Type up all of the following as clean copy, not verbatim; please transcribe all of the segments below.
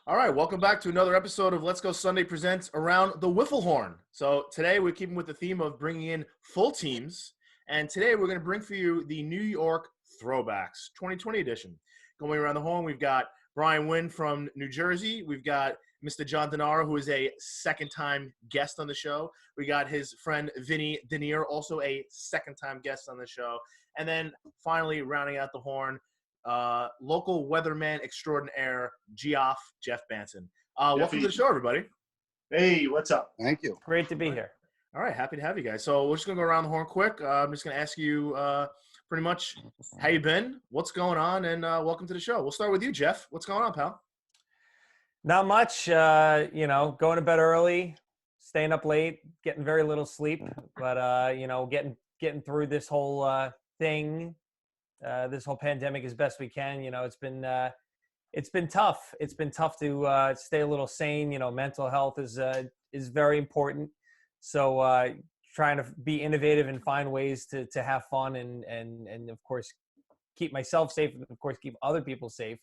All right, welcome back to another episode of Let's Go Sunday Presents Around the Wiffle Horn. So today we're keeping with the theme of bringing in full teams, and today we're going to bring for you the New York Throwbacks 2020 edition. Going around the horn, we've got Brian Wynn from New Jersey. We've got Mr. John Denaro, who is a second-time guest on the show. We got his friend Vinny Denier, also a second-time guest on the show. And then finally, rounding out the horn, local weatherman extraordinaire, Jeff Banson. Welcome to the show, everybody. Hey, what's up? Thank you. Great to be here. All right, happy to have you guys. So we're just gonna go around the horn quick. I'm just gonna ask you pretty much how you been, what's going on, and welcome to the show. We'll start with you, Jeff. What's going on, pal? Not much, going to bed early, staying up late, getting very little sleep, but getting through this whole thing. This whole pandemic as best we can. It's been tough. It's been tough to stay a little sane. Mental health is very important. So trying to be innovative and find ways to have fun and of course keep myself safe and of course keep other people safe.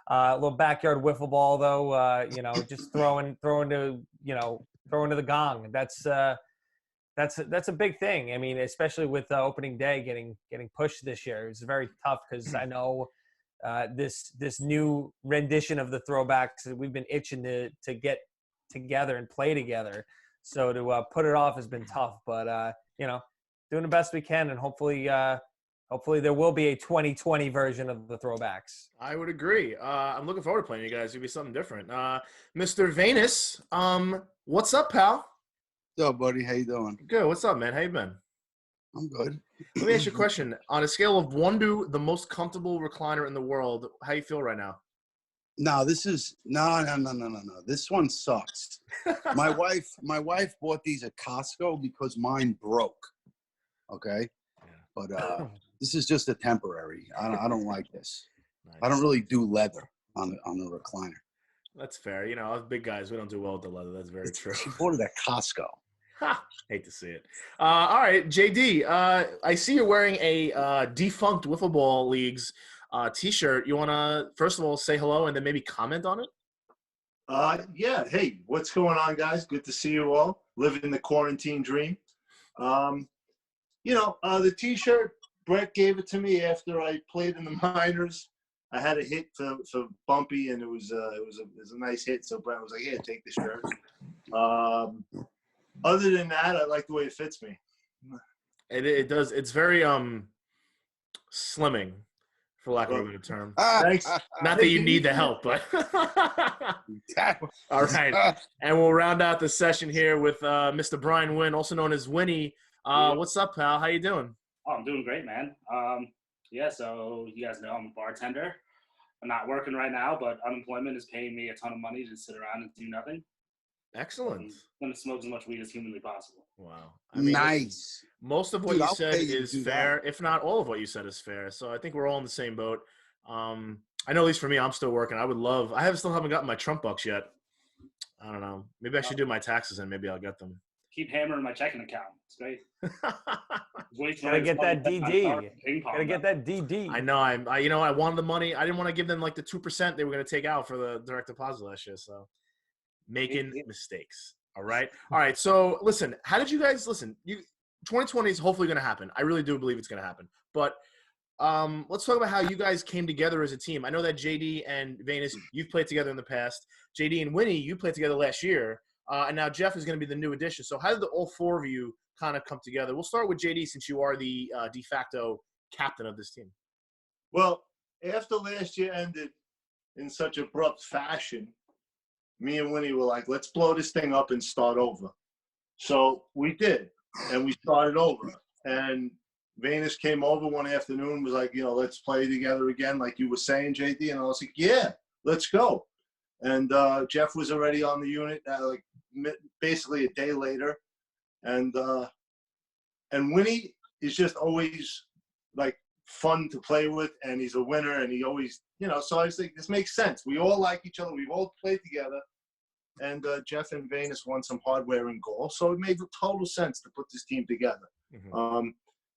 A little backyard wiffle ball though. Just throwing to the gong. That's a big thing. I mean, especially with opening day getting pushed this year, it's very tough because I know this new rendition of the Throwbacks, we've been itching to get together and play together. So to put it off has been tough, but doing the best we can, and hopefully there will be a 2020 version of the Throwbacks. I would agree. I'm looking forward to playing you guys. It'll be something different. Mr. Venus, what's up, pal? What's up, buddy? How you doing? Good. What's up, man? How you been? I'm good. Let me ask you a question. On a scale of 1 to the most comfortable recliner in the world, how you feel right now? No, this is no. This one sucks. My wife bought these at Costco because mine broke. Okay, but this is just a temporary. I don't like this. Nice. I don't really do leather on the recliner. That's fair. Us big guys, we don't do well with the leather. That's very true. She bought it at Costco. Hate to see it. All right, JD, I see you're wearing a defunct Wiffle Ball League's T-shirt. You want to, first of all, say hello and then maybe comment on it? Yeah. Hey, what's going on, guys? Good to see you all. Living the quarantine dream. The T-shirt, Brett gave it to me after I played in the minors. I had a hit for Bumpy, and it was a nice hit. So Brett was like, "Yeah, take the shirt." Other than that, I like the way it fits me. It does. It's very slimming, for lack of a better term. Thanks. Not that you need the help, but all right. And we'll round out the session here with Mr. Brian Wynn, also known as Winnie. What's up, pal? How you doing? Oh, I'm doing great, man. So you guys know I'm a bartender. I'm not working right now, but unemployment is paying me a ton of money to sit around and do nothing. Excellent. I'm going to smoke as much weed as humanly possible. Wow. Nice. Most of what you said is fair, if not all of what you said is fair. So I think we're all in the same boat. I know at least for me, I'm still working. I still haven't gotten my Trump bucks yet. I don't know. Maybe I should do my taxes and maybe I'll get them. Keep hammering my checking account. It's great. Gotta get that DD. Gotta get that DD. I know. I wanted the money. I didn't want to give them like the 2% they were going to take out for the direct deposit last year. So making mistakes. All right. So listen, how did you guys listen? 2020 is hopefully going to happen. I really do believe it's going to happen. But let's talk about how you guys came together as a team. I know that JD and Venus, you've played together in the past. JD and Winnie, you played together last year. And now Jeff is going to be the new addition. So how did all four of you kind of come together? We'll start with JD since you are the de facto captain of this team. Well, after last year ended in such abrupt fashion, me and Winnie were like, let's blow this thing up and start over. So we did, and we started over. And Venus came over one afternoon, was like, let's play together again, like you were saying, JD. And I was like, yeah, let's go. And Jeff was already on the unit, basically a day later. And Winnie is just always like fun to play with, and he's a winner, and he always, so I was like, this makes sense. We all like each other. We've all played together. And Jeff and Venus won some hardware in goal. So it made total sense to put this team together. Mm-hmm.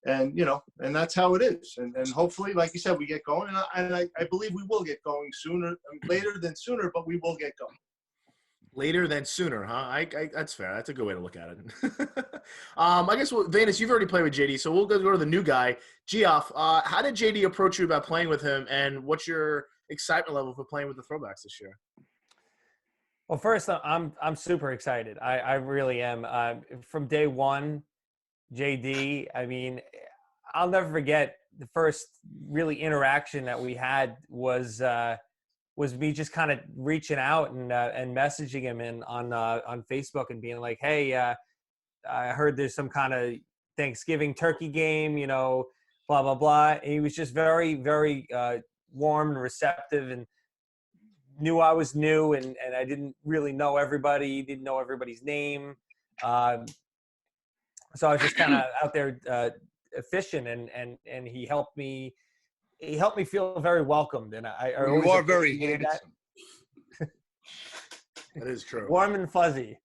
And, and that's how it is. And hopefully, like you said, we get going. And I believe we will get going sooner, later than sooner, but we will get going. Later than sooner, huh? That's fair. That's a good way to look at it. I guess, Vanus, you've already played with JD, so we'll go to the new guy, Geoff. How did JD approach you about playing with him, and what's your excitement level for playing with the Throwbacks this year? Well, first, I'm super excited. I really am. From day one, JD, I mean, I'll never forget the first really interaction that we had was me just kind of reaching out and messaging him on Facebook and being like, hey, I heard there's some kind of Thanksgiving turkey game, blah, blah, blah. And he was just very, very warm and receptive and knew I was new and I didn't really know everybody, didn't know everybody's name. So I was just kind of out there fishing and he helped me feel very welcomed. And I you are very handsome. That is true. Warm and fuzzy.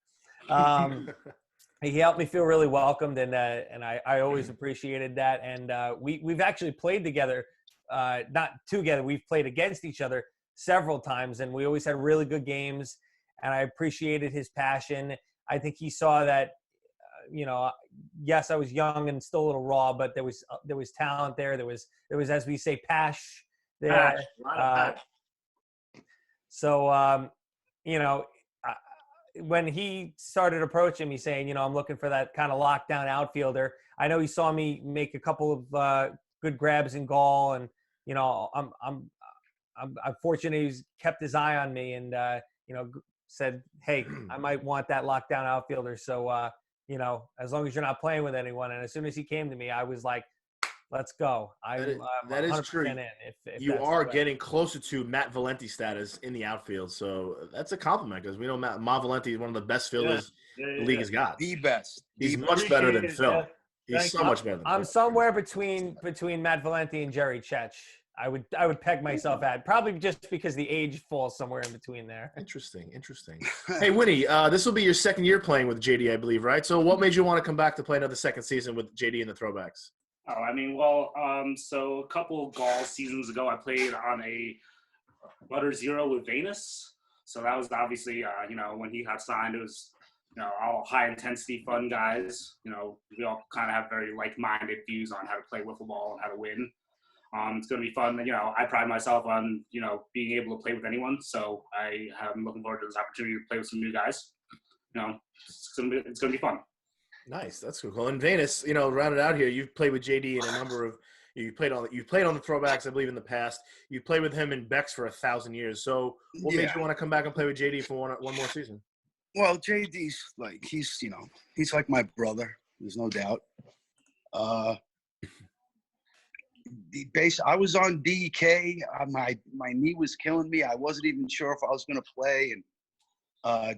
He helped me feel really welcomed, and I always appreciated that. And we've actually played together, not together. We've played against each other several times, and we always had really good games. And I appreciated his passion. I think he saw that, yes, I was young and still a little raw, but there was talent there. There was, as we say, pash there. So, when he started approaching me saying, I'm looking for that kind of lockdown outfielder, I know he saw me make a couple of good grabs in goal, and I'm fortunate he's kept his eye on me and said, hey, I might want that lockdown outfielder. So as long as you're not playing with anyone. And as soon as he came to me, I was like, let's go. That is true. If you are getting closer to Matt Valenti status in the outfield, so that's a compliment because we know Matt Valenti is one of the best fielders the league has got. The best. He's much better than Phil. He's so much better than Phil. I'm somewhere between Matt Valenti and Jerry Chech. I would peg myself at, probably just because the age falls somewhere in between there. Interesting. Hey, Winnie, this will be your second year playing with JD, I believe, right? So what made you want to come back to play another second season with JD and the Throwbacks? So a couple golf seasons ago, I played on a Butter Zero with Venus. So that was obviously, when he got signed, it was, all high intensity, fun guys. We all kind of have very like-minded views on how to play wiffle ball and how to win. It's going to be fun. I pride myself on, being able to play with anyone. So I'm looking forward to this opportunity to play with some new guys. It's going to be fun. Nice, that's cool. And Venus, rounded out here, you've played with JD in a number of. You've played on the Throwbacks, I believe, in the past. You played with him in Bex for 1,000 years. So, what made you want to come back and play with JD for one more season? Well, JD's like he's like my brother. There's no doubt. I was on DK. My knee was killing me. I wasn't even sure if I was going to play, and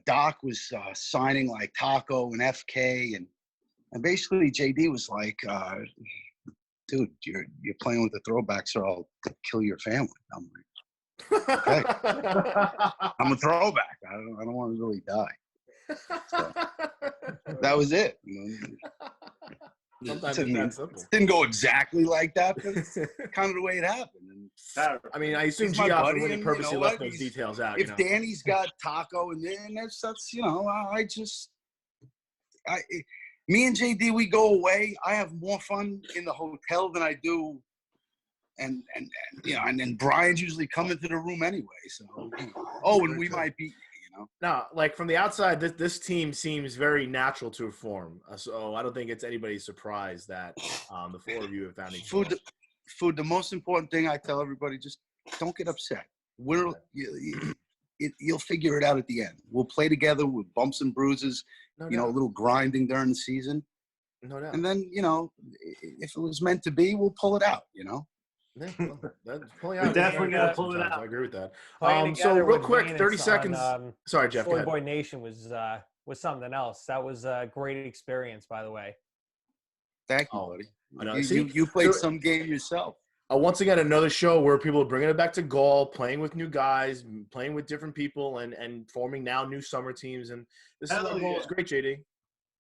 Doc was signing like Taco and FK, and basically JD was like, dude, you're playing with the Throwbacks or I'll kill your family. I'm like, okay. I'm a throwback. I don't want to really die. So, that was it. Sometimes it's that simple. It didn't go exactly like that, but it's kind of the way it happened. And I mean, I assume Geoff and Winnie purposely left those details out. If Danny's got Taco and then that's me and JD, we go away. I have more fun in the hotel than I do, and then Brian's usually coming to the room anyway. So, and we might be, No, like from the outside, this team seems very natural to form. So I don't think it's anybody's surprise that the four of you have found each other. Food. The most important thing I tell everybody: just don't get upset. You'll figure it out at the end. We'll play together with bumps and bruises. A little grinding during the season. No doubt. And then, if it was meant to be, we'll pull it out, Yeah, that's We're definitely going to pull it out. I agree with that. So real quick, 30 seconds. Sorry, Jeff. Boy Boy Nation was something else. That was a great experience, by the way. Thank you, buddy. You played some game yourself. Once again, another show where people are bringing it back to golf, playing with new guys, playing with different people, and forming now new summer teams. And this is why goal is great, JD.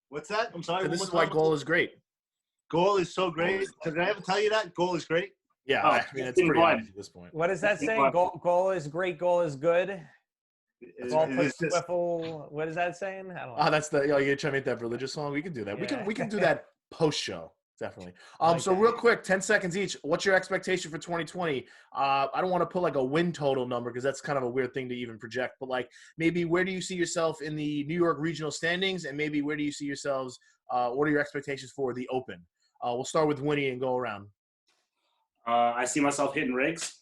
What's that? I'm sorry. This is why goal is great. Goal is so great. Did I ever tell you that? Goal is great. Yeah, Oh, I mean, it's pretty obvious at this point. What does that say? Goal is great. Goal is good. Goal It puts is just, Wiffle. What is that saying? I don't know. Oh, that's the you're trying to make that religious song. We can do that. Yeah. We can do that post show. Definitely. Like So that. real quick, 10 seconds each. What's your expectation for 2020? I don't want to put like a win total number because that's kind of a weird thing to even project. But like maybe where do you see yourself in the New York regional standings, and maybe where do you see yourselves? What are your expectations for the Open? We'll start with Winnie and go around. I see myself hitting rigs.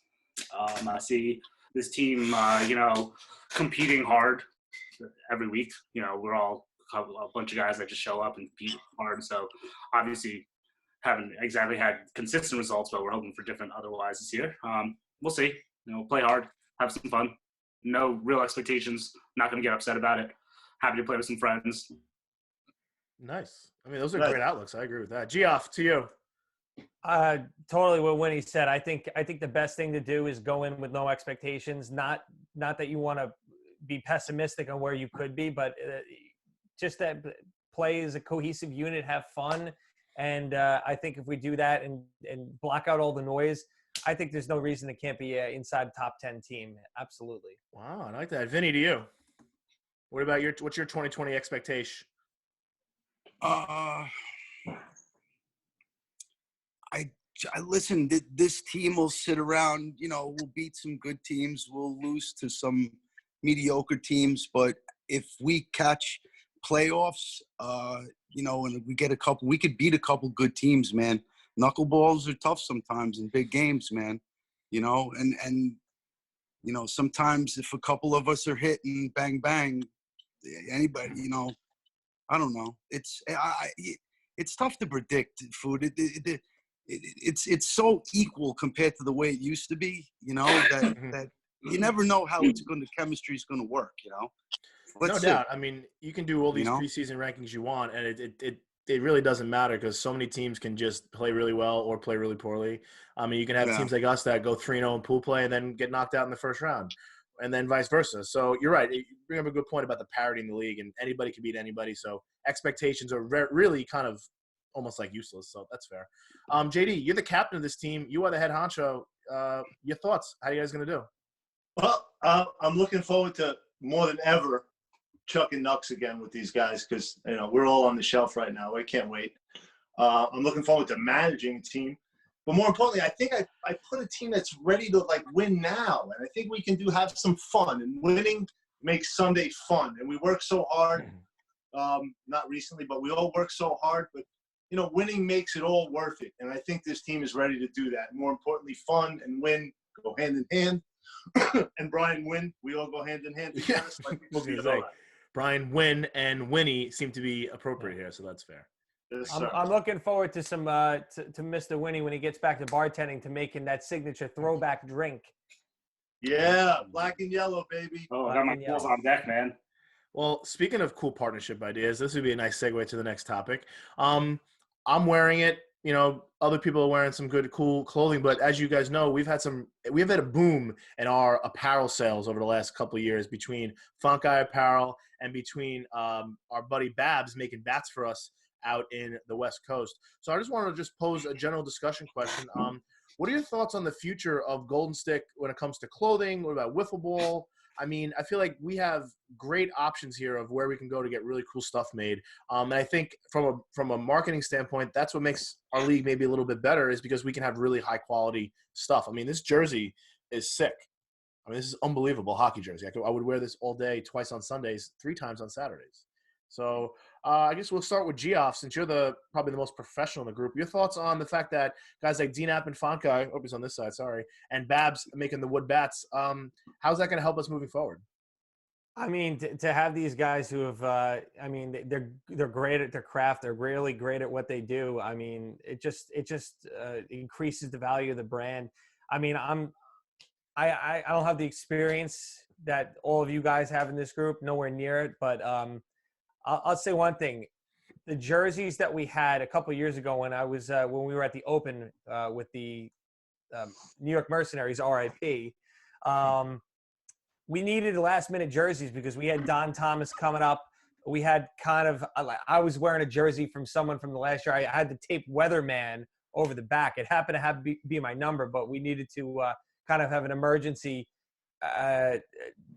I see this team, competing hard every week. We're all a bunch of guys that just show up and compete hard. So obviously haven't exactly had consistent results, but we're hoping for different otherwise this year. We'll see. Play hard, have some fun. No real expectations. Not going to get upset about it. Happy to play with some friends. Nice. I mean, those are great outlooks. I agree with that. Geoff, to you. Totally what Winnie said. I think the best thing to do is go in with no expectations. Not that you want to be pessimistic on where you could be, but just that play as a cohesive unit, have fun. And I think if we do that and block out all the noise, I think there's no reason it can't be an inside top 10 team. Absolutely. Wow, I like that. Vinny, to you. What about what's your 2020 expectation? I listen. This team will sit around. We'll beat some good teams. We'll lose to some mediocre teams. But if we catch playoffs, and we get we could beat a couple good teams, man. Knuckleballs are tough sometimes in big games, man. And sometimes if a couple of us are hitting bang bang, anybody, I don't know. It's tough to predict food. It's so equal compared to the way it used to be, that you never know how the chemistry is going to work, No doubt. I mean, you can do all these preseason rankings you want, and it really doesn't matter because so many teams can just play really well or play really poorly. I mean, you can have teams like us that go 3-0 in pool play and then get knocked out in the first round, and then vice versa. So you're right. You bring up a good point about the parity in the league, and anybody can beat anybody. So expectations are really kind of almost like useless. So that's fair. JD, you're the captain of this team. You are the head honcho. Your thoughts? How are you guys going to do? Well, I'm looking forward to more than ever chucking Nux again with these guys because we're all on the shelf right now. I can't wait. I'm looking forward to managing a team, but more importantly, I think I put a team that's ready to win now, and I think we can have some fun. And winning makes Sunday fun. And we work so hard. Not recently, but we all work so hard. But winning makes it all worth it. And I think this team is ready to do that. More importantly, fun and win go hand in hand. And Brian Wynn, we all go hand in hand together. Yeah. Brian Wynn and Winnie seem to be appropriate here, so that's fair. Yes, I'm looking forward to some to Mr. Winnie when he gets back to bartending to making that signature throwback drink. Yeah, black and yellow, baby. Oh, I got my balls on deck, man. Well, speaking of cool partnership ideas, this would be a nice segue to the next topic. I'm wearing it. Other people are wearing some good, cool clothing. But as you guys know, we've had a boom in our apparel sales over the last couple of years between Funk Eye Apparel and between our buddy Babs making bats for us out in the West Coast. So I just wanted to pose a general discussion question. What are your thoughts on the future of Golden Stick when it comes to clothing? What about wiffle ball? I mean, I feel like we have great options here of where we can go to get really cool stuff made. And I think from a marketing standpoint, that's what makes our league maybe a little bit better is because we can have really high quality stuff. I mean, this jersey is sick. I mean, this is unbelievable hockey jersey. I would wear this all day, twice on Sundays, 3 times on Saturdays. So I guess we'll start with Geoff, since you're probably the most professional in the group. Your thoughts on the fact that guys like DNAP and Fonka, I hope he's on this side, sorry, and Babs making the wood bats, how's that going to help us moving forward? I mean, to have these guys who have, they're great at their craft. They're really great at what they do. I mean, it just increases the value of the brand. I mean, I don't have the experience that all of you guys have in this group, nowhere near it, but I'll say one thing. The jerseys that we had a couple of years ago when we were at the Open with the New York Mercenaries, RIP, we needed last-minute jerseys because we had Don Thomas coming up. we had kind of, I was wearing a jersey from someone from the last year. I had the tape Weatherman over the back. It happened to have be my number, but we needed to kind of have an emergency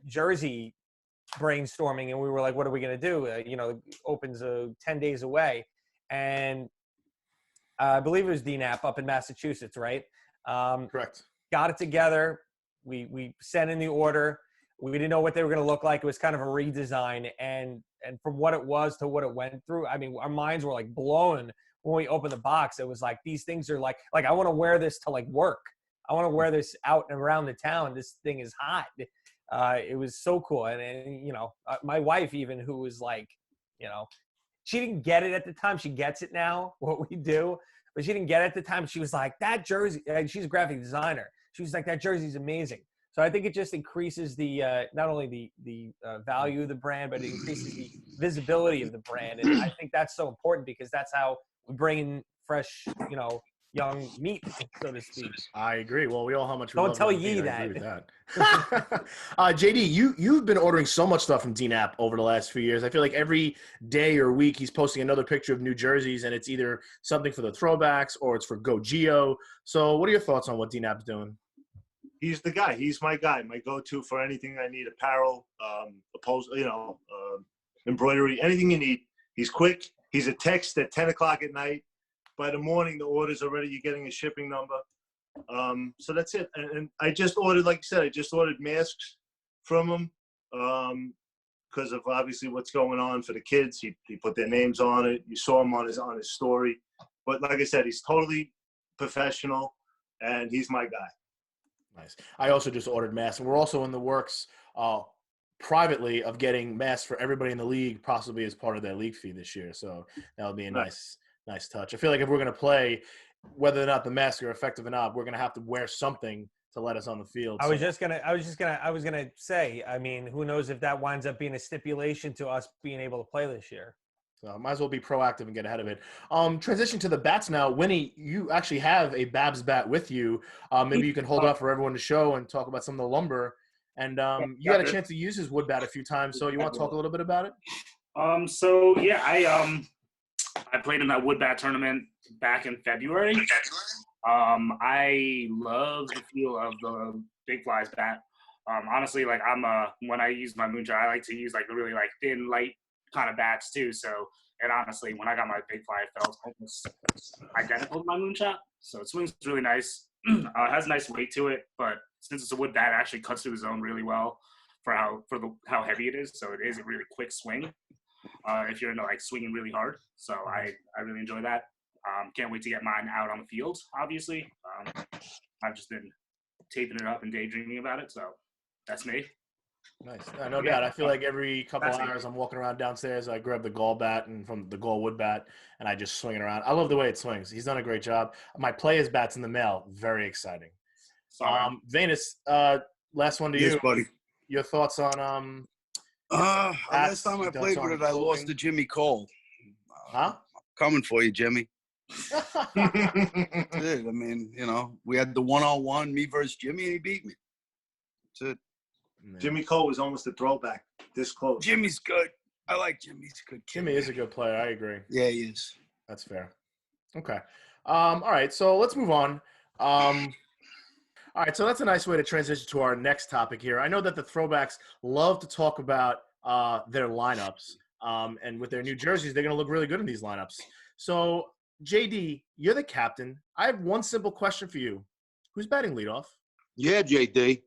jersey brainstorming, and we were like, what are we going to do? Opens 10 days away. And I believe it was DNAP up in Massachusetts, right? Correct. Got it together. We sent in the order. We didn't know what they were going to look like. It was kind of a redesign. And from what it was to what it went through, I mean, our minds were like blown when we opened the box. It was like, these things are like I want to wear this to like work. I want to wear this out and around the town. This thing is hot. It was so cool. And my wife even, who was like, she didn't get it at the time. She gets it now, what we do, but she didn't get it at the time. She was like, that jersey, and she's a graphic designer. She was like, that jersey's amazing. So I think it just increases the not only the value of the brand, but it increases the visibility of the brand. And I think that's so important because that's how we bring in fresh, young meat, so to speak. I agree. Well, we all how much we Don't love tell Young Yee Meat. I agree that. with that. JD, you've been ordering so much stuff from DNAP over the last few years. I feel like every day or week he's posting another picture of new jerseys, and it's either something for the Throwbacks or it's for Go Geo. So what are your thoughts on what DNAP's doing? He's the guy. He's my guy, my go-to for anything I need, apparel, embroidery, anything you need. He's quick. He's a text at 10 o'clock at night. By the morning, the order's already, you're getting a shipping number. So that's it. And I just ordered, like you said, masks from him because of obviously what's going on for the kids. He put their names on it. You saw him on his story. But like I said, he's totally professional, and he's my guy. Nice. I also just ordered masks. And we're also in the works privately of getting masks for everybody in the league, possibly as part of their league fee this year. So that would be a nice touch. I feel like if we're going to play, whether or not the masks are effective or not, we're going to have to wear something to let us on the field. I was gonna say, I mean, who knows if that winds up being a stipulation to us being able to play this year. So might as well be proactive and get ahead of it. Transition to the bats now. Winnie, you actually have a Babs bat with you. Maybe you can hold up for everyone to show and talk about some of the lumber. And you got a chance to use his wood bat a few times. So you want to talk a little bit about it? I played in that wood bat tournament back in February. I love the feel of the Big Fly's bat. Honestly, like when I use my moonshot, I like to use like the really like thin, light kind of bats too. So, and honestly, when I got my Big Fly, it felt almost identical to my moonshot. So it swings really nice. It has a nice weight to it, but since it's a wood bat, it actually cuts through the zone really well for how heavy it is. So it is a really quick swing if you're into like swinging really hard. So I really enjoy that. Can't wait to get mine out on the field. Obviously, I've just been taping it up and daydreaming about it. So that's me. Nice. No doubt. I feel like every couple of hours I'm walking around downstairs, I grab the Gall bat and from the Gall wood bat, and I just swing it around. I love the way it swings. He's done a great job. My player's bat's in the mail. Very exciting. Venus, last one to you. Yes, buddy. Your thoughts on last time I played with it, I lost to Jimmy Cole. Coming for you, Jimmy. That's it. I mean, we had the 1-on-1, me versus Jimmy, and he beat me. That's it. Man. Jimmy Cole was almost a throwback this close. Jimmy's good. I like Jimmy. He's a good kid. Jimmy is a good player. I agree. Yeah, he is. That's fair. Okay. All right. So let's move on. All right. So that's a nice way to transition to our next topic here. I know that the Throwbacks love to talk about their lineups. And with their new jerseys, they're going to look really good in these lineups. So, JD, you're the captain. I have one simple question for you. Who's batting leadoff? Yeah, JD.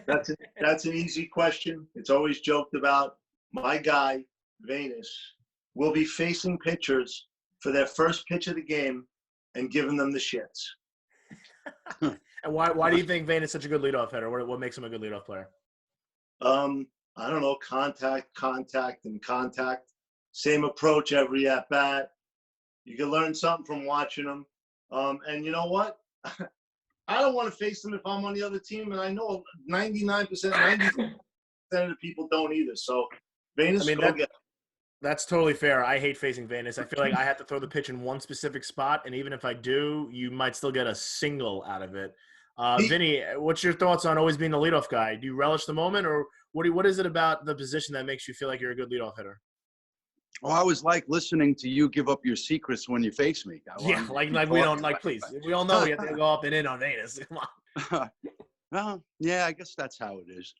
That's an easy question. It's always joked about. My guy, Venus, will be facing pitchers for their first pitch of the game and giving them the shits. And why do you think Venus is such a good leadoff hitter? What makes him a good leadoff player? I don't know, contact, and contact. Same approach every at-bat. You can learn something from watching him. And you know what? I don't want to face them if I'm on the other team, and I know 90% of the people don't either. So, Venus, that's totally fair. I hate facing Venus. I feel like I have to throw the pitch in one specific spot, and even if I do, you might still get a single out of it. Vinny, what's your thoughts on always being the leadoff guy? Do you relish the moment, or What is it about the position that makes you feel like you're a good leadoff hitter? Oh, I was like listening to you give up your secrets when you face me. Yeah, like we don't like. Please, we all know we have to go up and in on Venus. Come on. Well, yeah, I guess that's how it is.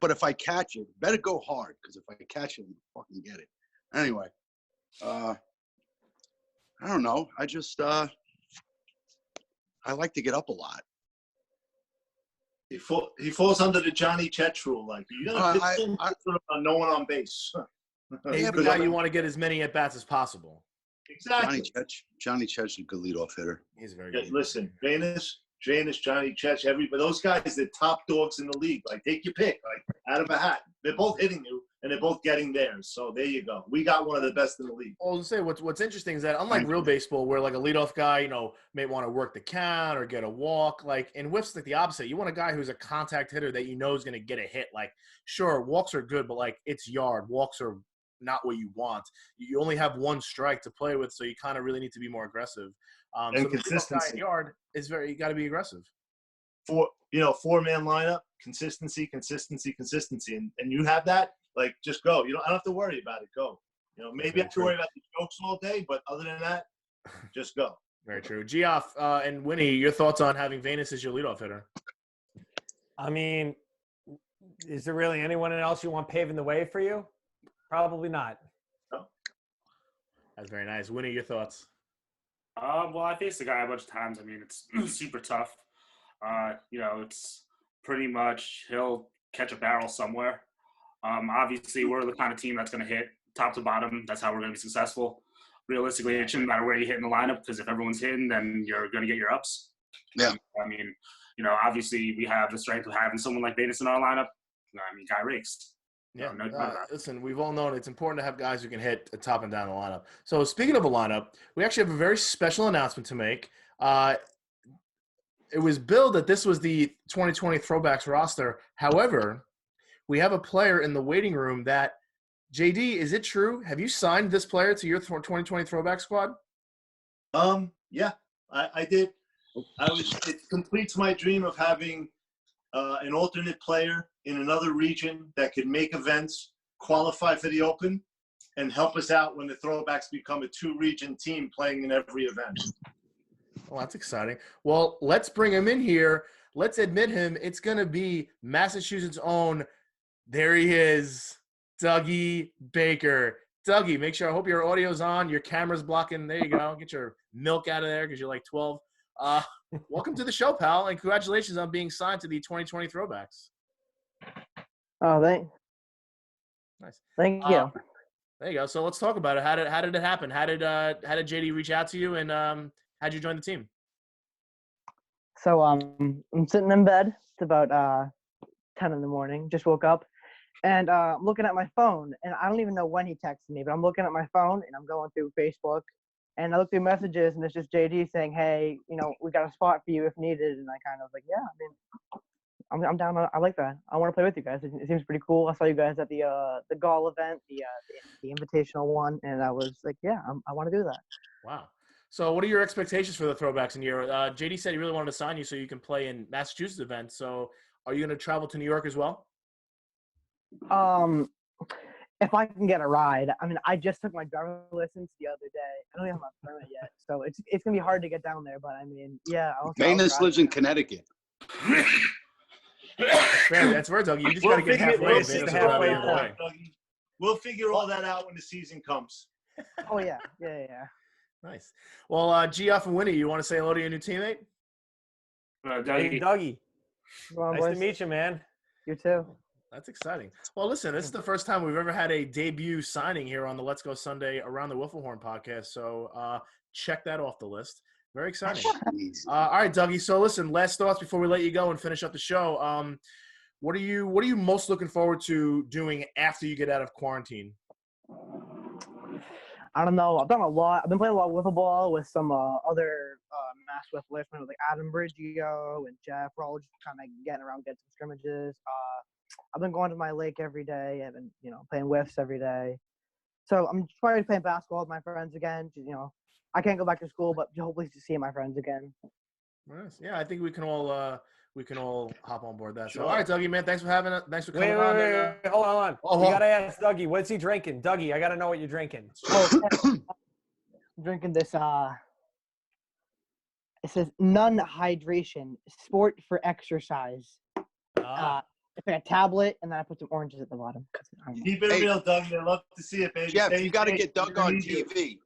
But if I catch it, better go hard, because if I catch it, I'll fucking get it. Anyway, I don't know. I just I like to get up a lot. He falls under the Johnny Chetch rule. Like, you got to pitch on no one on base. He's the guy you want to get as many at bats as possible. Exactly. Johnny Chetch is a good leadoff hitter. He's very good. Listen, Venus, Johnny Chetch, everybody, those guys, they're top dogs in the league. Like, take your pick, like, out of a hat. They're both hitting you, and they're both getting theirs. So there you go. We got one of the best in the league. Well, to say what's interesting is that unlike real baseball, where like a leadoff guy, may want to work the count or get a walk, like in whiff's like the opposite. You want a guy who's a contact hitter that you know is going to get a hit. Like, sure, walks are good, but like it's yard. Walks are not what you want. You only have one strike to play with, so you kind of really need to be more aggressive. And so consistency. The guy in yard is you got to be aggressive. Four-man lineup, consistency, and you have that. Like, just go. I don't have to worry about it. Go. Maybe I have to worry about the jokes all day, but other than that, just go. Very true. Geoff and Winnie, your thoughts on having Venus as your leadoff hitter? I mean, is there really anyone else you want paving the way for you? Probably not. No. That's very nice. Winnie, your thoughts? Well, I faced the guy a bunch of times. I mean, it's super tough. It's pretty much he'll catch a barrel somewhere. Obviously, we're the kind of team that's going to hit top to bottom. That's how we're going to be successful. Realistically, it shouldn't matter where you hit in the lineup, because if everyone's hitting, then you're going to get your ups. Yeah. I mean, obviously we have the strength of having someone like Venus in our lineup. I mean, guy rakes. Yeah. No doubt about it. Listen, we've all known it's important to have guys who can hit top and down the lineup. So speaking of a lineup, we actually have a very special announcement to make. It was billed that this was the 2020 Throwbacks roster. However, we have a player in the waiting room that, JD, is it true? Have you signed this player to your 2020 Throwback squad? Yeah, I did. It completes my dream of having an alternate player in another region that could make events, qualify for the Open, and help us out when the Throwbacks become a two-region team playing in every event. Well, that's exciting. Well, let's bring him in here. Let's admit him. It's going to be Massachusetts' own. There he is, Dougie Baker. Dougie, make sure, I hope your audio's on, your camera's blocking. There you go. Get your milk out of there because you're like 12. Welcome to the show, pal, and congratulations on being signed to the 2020 Throwbacks. Oh, Nice. thank you. There you go. So let's talk about it. How did it happen? How did JD reach out to you, and how'd you join the team? So I'm sitting in bed. It's about 10 in the morning. Just woke up, and I'm looking at my phone, and I don't even know when he texted me, but I'm looking at my phone, and I'm going through Facebook, and I look through messages, and it's just JD saying, "Hey, we got a spot for you if needed." And I kind of was like, "Yeah, I mean, I'm down. I like that. I want to play with you guys. It seems pretty cool. I saw you guys at the Gall event, the invitational one, and I was like, yeah, I want to do that." Wow. So what are your expectations for the Throwbacks in year? JD said he really wanted to sign you so you can play in Massachusetts events. So are you going to travel to New York as well? If I can get a ride. I mean, I just took my driver's license the other day. I don't even have my permit yet, so it's going to be hard to get down there. But I mean, yeah. Venus lives in Connecticut. That's where, Dougie. You just got to get halfway. We'll figure all that out when the season comes. Oh, yeah. Nice. Well, Geoff and Winnie, you want to say hello to your new teammate? Hey, Dougie. On, nice boys. to meet you, man. You too. That's exciting. Well, listen, this is the first time we've ever had a debut signing here on the Let's Go Sunday Around the Wiffle Horn podcast. So check that off the list. Very exciting. All right, Dougie. So listen, last thoughts before we let you go and finish up the show. What are you most looking forward to doing after you get out of quarantine? I don't know. I've done a lot. I've been playing a lot of wiffle ball with some other mass wifflers, like Adam Briggio and Jeff. We're all just kind of getting around, getting some scrimmages. I've been going to my lake every day. I've been, playing whiffs every day. So I'm trying to play basketball with my friends again. I can't go back to school, but hopefully to see my friends again. Nice. Yeah, I think we can all we can all hop on board that. Sure. So, all right, Dougie, man, thanks for having us. Thanks for coming Wait, on. hold on. Oh, We oh. gotta ask Dougie. What's he drinking? Dougie, I gotta know what you're drinking. Oh, I'm drinking this. It says none hydration, sport for exercise. It's like a tablet, and then I put some oranges at the bottom. Keep it real, Doug. They love to see it, baby. Jeff, Stay you got to safe. get Doug We're gonna on need you. TV.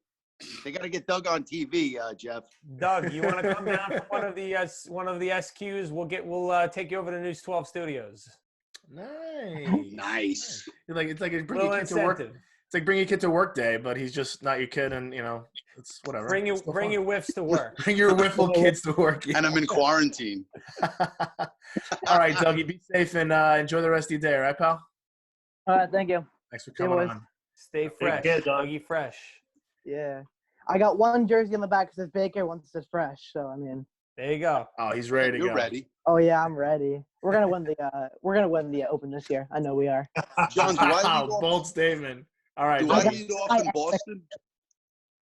They got to get Doug on TV, Jeff. Doug, you want to come down for one of the SQs? We'll take you over to News 12 Studios. Nice. It's like bring Little your kid to work. incentive. It's like bring your kid to work day, but he's just not your kid, and it's whatever. Bring It's still your fun. whiffs to work. Bring your Wiffle kids to work. Yeah. And I'm in quarantine. All right, Dougie, be safe and enjoy the rest of your day, all right, pal? All right, thank you. Thanks for See you, coming boys. on. Stay fresh. care, Doug. Dougie fresh. Yeah, I got one jersey on the back that says Baker, one that says Fresh. So I mean, There you go. Oh, he's ready to You're go. ready. oh yeah, I'm ready. We're gonna win the Open this year. I know we are. John, do I lead off, Bold statement. All right, do I Dougie. lead off in Boston?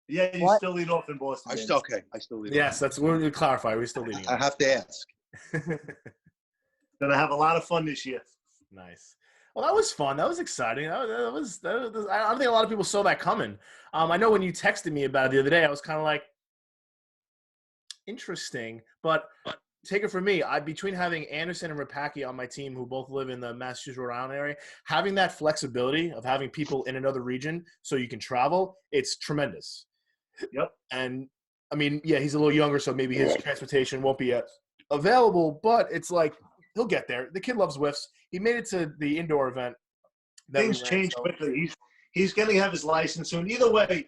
Yeah, you What? still lead off in Boston. I man. still okay. I still lead Yes, that's what we clarify. We're still leading. off. I have to ask. Gonna have a lot of fun this year. Nice. Well, that was fun. That was exciting. That was I don't think a lot of people saw that coming. I know when you texted me about it the other day, I was kind of like, interesting. But take it from me, between having Anderson and Rapaki on my team, who both live in the Massachusetts, Rhode Island area, having that flexibility of having people in another region so you can travel, it's tremendous. Yep. And I mean, yeah, he's a little younger, so maybe his transportation won't be available, but it's like he'll get there. The kid loves whiffs. He made it to the indoor event. Things change quickly. He's going to have his license soon. Either way,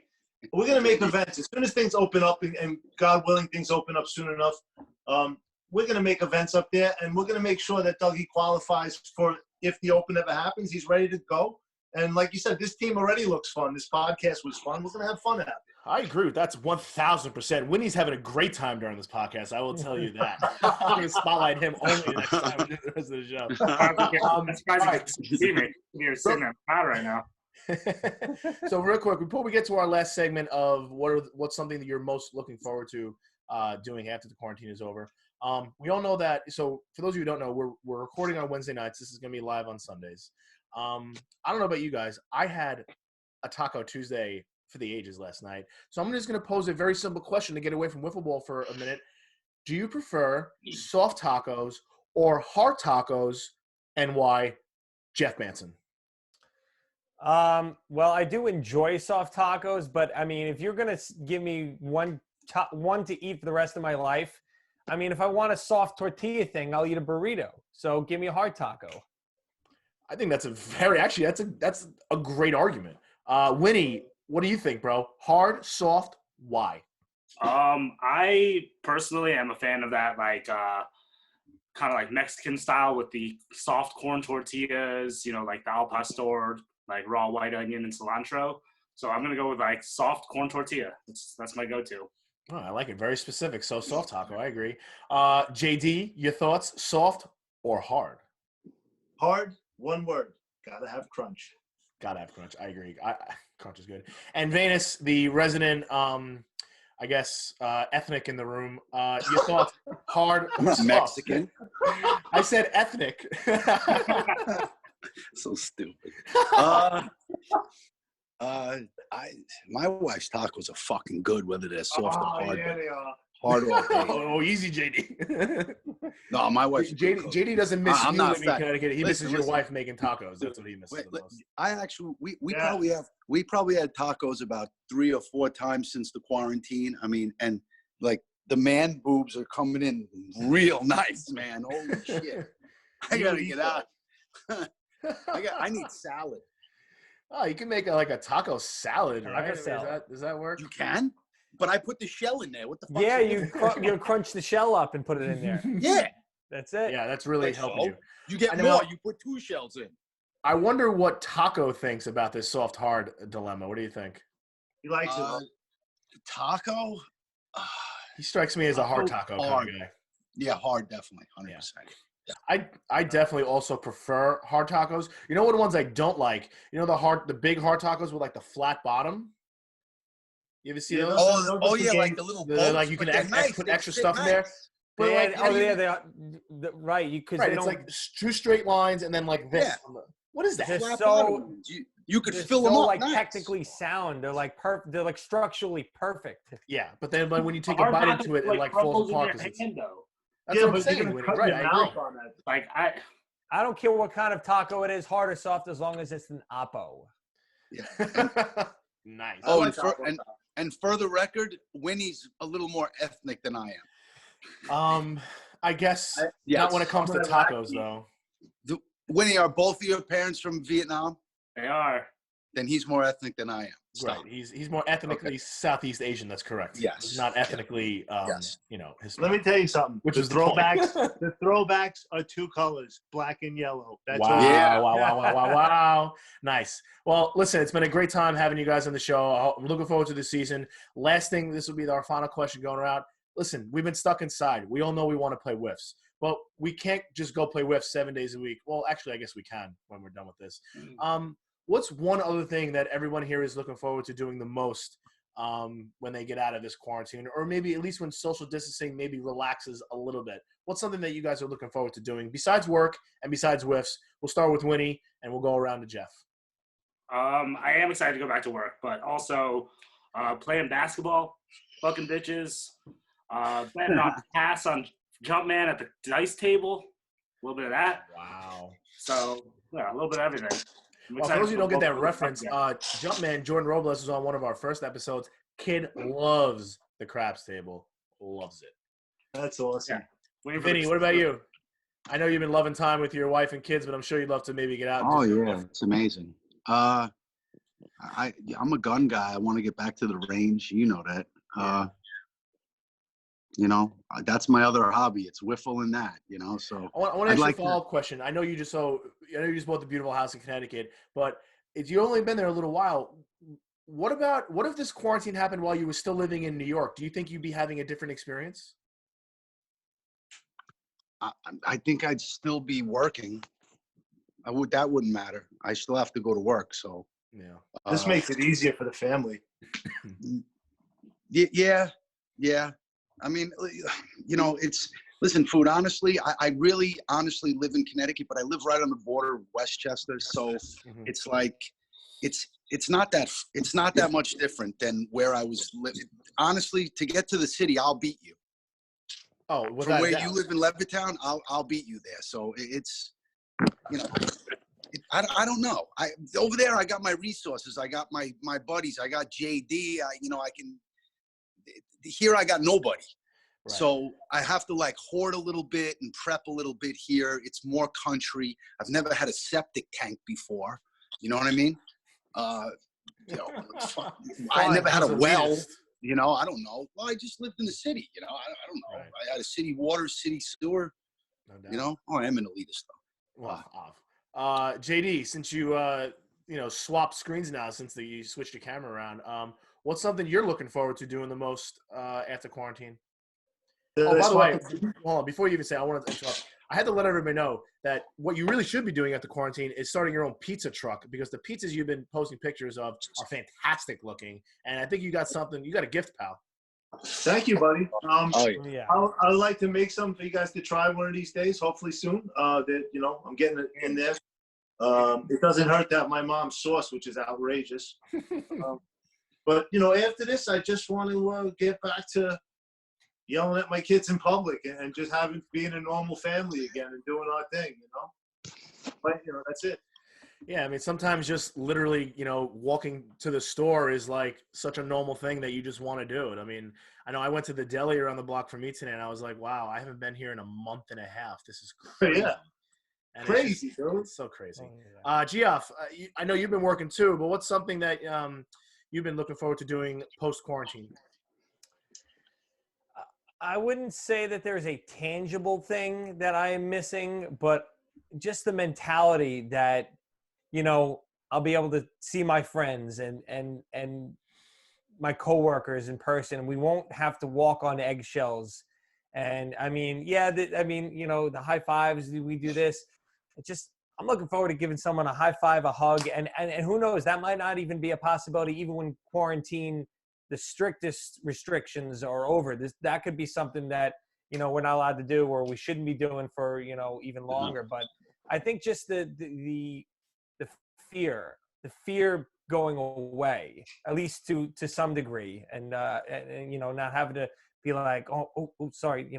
we're going to make events as soon as things open up, and God willing, things open up soon enough. We're going to make events up there, and we're going to make sure that Dougie qualifies for if the Open ever happens. He's ready to go. And like you said, this team already looks fun. This podcast was fun. We're going to have fun out there. I agree with that's 1,000%. Winnie's having a great time during this podcast. I will tell you that. I'm going to spotlight him only next time we do the rest of the show. I'm surprised you can see me. You're sitting in the crowd right now. So real quick, before we get to our last segment of what's something that you're most looking forward to doing after the quarantine is over, we all know that. So for those of you who don't know, we're recording on Wednesday nights. This is going to be live on Sundays. I don't know about you guys. I had a Taco Tuesday for the ages last night. So I'm just going to pose a very simple question to get away from wiffle ball for a minute. Do you prefer soft tacos or hard tacos, and why? Jeff Manson. Well, I do enjoy soft tacos, but I mean, if you're gonna give me one to eat for the rest of my life, I mean, if I want a soft tortilla thing, I'll eat a burrito. So give me a hard taco. I think that's that's a great argument. Winnie, what do you think, bro? Hard, soft, why? I personally am a fan of that, like kind of like Mexican style with the soft corn tortillas, like the al pastor, like raw white onion and cilantro. So I'm gonna go with like soft corn tortilla. That's my go-to. Oh, I like it. Very specific. So soft taco, I agree. JD, your thoughts? Soft or hard? Hard, one word. Gotta have crunch. Gotta have crunch. I agree. Crunch is good. And Venus, the resident, ethnic in the room. Your thoughts? Hard or soft? Mexican. I said ethnic. So stupid. My wife's tacos are fucking good, whether they're soft or hard. Yeah, they are. Hard or hard. Oh, easy, JD. No, my wife's a good cook. JD doesn't miss I'm you not living in fat. Connecticut. He misses your Listen. wife making tacos. That's what he misses the most. I actually we Yeah. probably had tacos about 3 or 4 times since the quarantine. I mean, and like the man boobs are coming in real nice, man. Holy shit! I gotta get out. I need salad. Oh, you can make a taco salad, I like right? a salad. Does that work? You can, but I put the shell in there. What the fuck? Yeah, you crunch the shell up and put it in there. Yeah. That's it. Yeah, that's really Like helping so. you. You get I know. more. You put 2 shells in. I wonder what Taco thinks about this soft-hard dilemma. What do you think? He likes Uh, it. Taco. He strikes me as a hard taco kind Hard. of guy. Yeah, hard, definitely, 100%. I definitely also prefer hard tacos. You know what ones I don't like? You know the big hard tacos with like the flat bottom? You ever see Yeah, those? those- Oh yeah, the like game- the little The- bolts, like you can but they're put nice. extra They stuff in there. nice. But like, how do you- they are right. Because right, they it's don't. like two straight lines and then like this. Yeah. What is that? They're Flat so bottoms. You could they're fill so them up. like nice. technically sound. They're like they're like structurally perfect. Yeah, but then when you take a Our bite taco, into it, it like falls crumbles in apart your because it's. hand, though. That's yeah, what I'm but you're saying, gonna Winnie. cut Right, your I mouth agree. on that. Like I don't care what kind of taco it is, hard or soft, as long as it's an Oppo. Nice. Oh, like and for, Oppo. and for the record, Winnie's a little more ethnic than I am. I guess Yes. not when it comes to I'm gonna tacos, though. Winnie, are both of your parents from Vietnam? they are. Then he's more ethnic than I am. Stop. Right. He's more ethnically Southeast Asian. That's correct. Yes. He's not ethnically, Yes. Hispanic. Let me tell you something. Which the is the point. throwbacks. The throwbacks are two colors, black and yellow. That's Wow, all. Yeah. wow. Nice. Well, listen, it's been a great time having you guys on the show. I'm looking forward to the season. Last thing, this will be our final question going around. Listen, we've been stuck inside. We all know we want to play whiffs, but we can't just go play whiffs 7 days a week. Well, actually, I guess we can when we're done with this. What's one other thing that everyone here is looking forward to doing the most when they get out of this quarantine, or maybe at least when social distancing maybe relaxes a little bit? What's something that you guys are looking forward to doing besides work and besides whiffs? We'll start with Winnie, and we'll go around to Jeff. I am excited to go back to work, but also playing basketball, fucking bitches, betting on pass on Jumpman at the dice table, a little bit of that. Wow. So yeah, a little bit of everything. I'm Well, for excited those of you who don't for get that both- reference, Jumpman Jordan Robles was on one of our first episodes. Kid loves the craps table. Loves it. That's awesome. Yeah. Waiting for the- Vinny, what about you? I know you've been loving time with your wife and kids, but I'm sure you'd love to maybe get out. And Oh do some yeah, whiff. it's amazing. I'm a gun guy. I want to get back to the range. You know that. That's my other hobby. It's wiffle and that. So I want to I'd ask like you to- a follow-up question. I know you just bought the beautiful house in Connecticut, but if you only been there a little while, what if this quarantine happened while you were still living in New York? Do you think you'd be having a different experience? I think I'd still be working. That wouldn't matter. I still have to go to work. So Yeah. This makes it easier for the family. Yeah. I mean, listen, food. Honestly, I really honestly live in Connecticut, but I live right on the border of Westchester. So Mhm. it's like, it's not that much different than where I was living. Honestly, to get to the city, I'll beat you. Oh, From without a where doubt. you live in Levittown, I'll beat you there. So it's, I don't know. Over there, I got my resources. I got my buddies. I got JD. I can. Here, I got nobody. Right. So I have to like hoard a little bit and prep a little bit here. It's more country. I've never had a septic tank before. You know what I mean? I never had a well. I don't know. Well, I just lived in the city. I don't know. Right. I had a city water, city sewer. No doubt. Oh, I am an elitist though. Well, JD, since you swapped screens now since you switched your camera around, what's something you're looking forward to doing the most after quarantine? Oh, by the way, hold on. Before you even say, I want to interrupt. I had to let everybody know that what you really should be doing after quarantine is starting your own pizza truck, because the pizzas you've been posting pictures of are fantastic looking, and I think you got something. You got a gift, pal. Thank you, buddy. Yeah. I'd like to make some for you guys to try one of these days, hopefully soon. I'm getting it in there. It doesn't hurt that my mom's sauce, which is outrageous. But after this, I just want to get back to yelling at my kids in public and just being a normal family again and doing our thing. But that's it. Yeah, I mean, sometimes just literally, walking to the store is like such a normal thing that you just want to do it. I mean, I know I went to the deli around the block from me today, and I was like, wow, I haven't been here in a month and a half. This is crazy. Yeah. And Crazy, dude. it's so crazy. Geoff, I know you've been working too, but what's something that you've been looking forward to doing post-quarantine? I wouldn't say that there's a tangible thing that I am missing, but just the mentality that, I'll be able to see my friends and my coworkers in person. We won't have to walk on eggshells. And I mean, the high fives, we do this. I'm looking forward to giving someone a high five, a hug, and who knows, that might not even be a possibility even when quarantine, the strictest restrictions are over. That could be something that we're not allowed to do, or we shouldn't be doing for, even longer. But I think just the fear going away, at least to some degree, and not having to be like, oh sorry,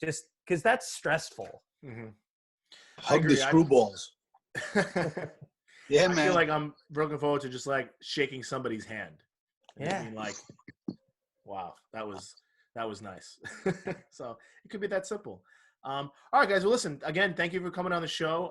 just because that's stressful. Mm-hmm. Hug the screwballs. Yeah, man. I feel like I'm looking forward to just like shaking somebody's hand. And Yeah. being like, wow, that was nice. So it could be that simple. All right, guys. Well, listen, again, thank you for coming on the show.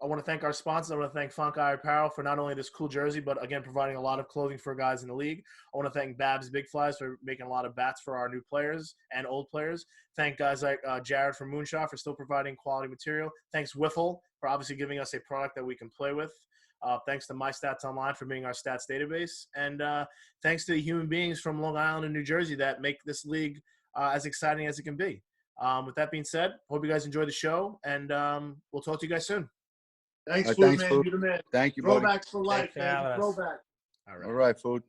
I want to thank our sponsors. I want to thank Funk Eye Apparel for not only this cool jersey, but again, providing a lot of clothing for guys in the league. I want to thank Babs Big Flies for making a lot of bats for our new players and old players. Thank guys like Jared from Moonshot for still providing quality material. Thanks Wiffle for obviously giving us a product that we can play with. Thanks to My Stats Online for being our stats database. And thanks to the human beings from Long Island and New Jersey that make this league as exciting as it can be. With that being said, hope you guys enjoy the show, and we'll talk to you guys soon. Thanks, All right, Food thanks, Man. Food. You're the man. Thank you, buddy. Throwbacks for life, Thanks for having man. us. Throwback. All right. All right, Food.